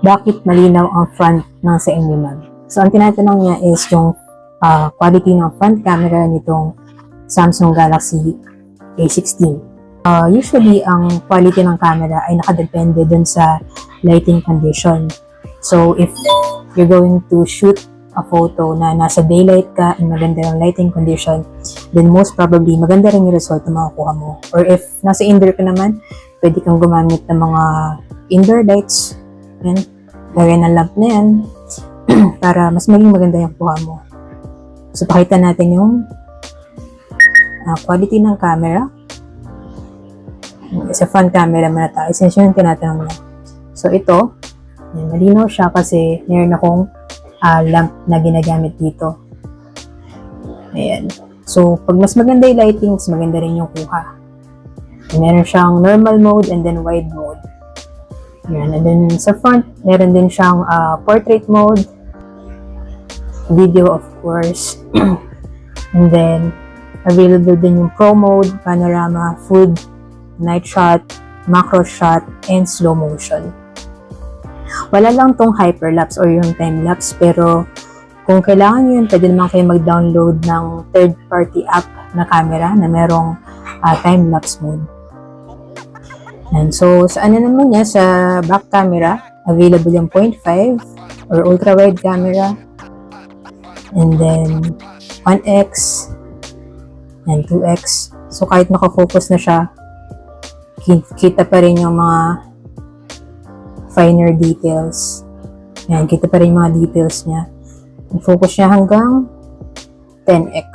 bakit malinaw ang front ng sa inyo ma'am? So, ang tinatanong niya is yung quality ng front camera nitong Samsung Galaxy A16. Usually, ang quality ng camera ay nakadepende dun sa lighting condition. So, if you're going to shoot a photo na nasa daylight ka and maganda yung lighting condition, then most probably maganda rin yung result na makukuha mo. Or if nasa indoor ka naman, pwede kang gumamit ng mga indoor lights. Yan, lagay ng lamp na yan para mas maging maganda yung kuha mo. So, pakita natin yung quality ng camera. Sa front camera muna tayo, since yun yung tinatanong niya. So, ito, yan, malinaw siya kasi meron akong lamp na ginagamit dito. Ayan. So, pag mas maganda yung lighting, mas maganda rin yung kuha. Meron siyang normal mode and then wide mode. Ayan. And then sa front, meron din siyang portrait mode, video of course, and then available din yung pro mode, panorama, food, night shot, macro shot, and slow motion. Wala lang tong hyperlapse or yung time-lapse, pero kung kailangan nyo yun, pwede naman kayo mag-download ng third-party app na camera na merong time-lapse mode. And so, sa ano naman niya, sa back camera, available yung 0.5 or ultra-wide camera, and then 1x and 2x. So, kahit nakafocus na siya, kita pa rin yung mga finer details. Ayan, kita pa rin yung mga details niya. Focus niya hanggang 10x.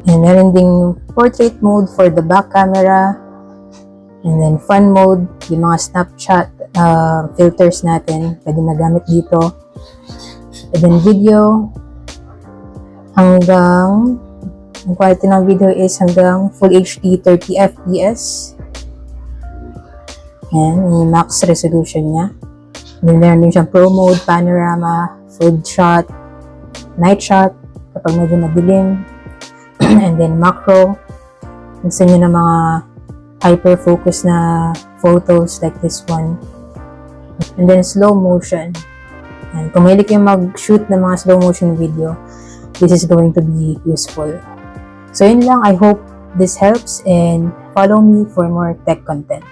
And meron ding portrait mode for the back camera. And then fun mode, yung mga Snapchat filters natin, pwede magamit dito. And then video, hanggang, ang quality ng video is hanggang Full HD 30 FPS. Ayan, yung max resolution niya. Then meron din siyang pro mode, panorama, food shot, night shot, kapag medyo madilim. And then macro, gusto nyo na mga hyper-focus na photos like this one. And then slow motion. And kung mahilig yung mag-shoot ng mga slow motion video, this is going to be useful. So yun lang, I hope this helps and follow me for more tech content.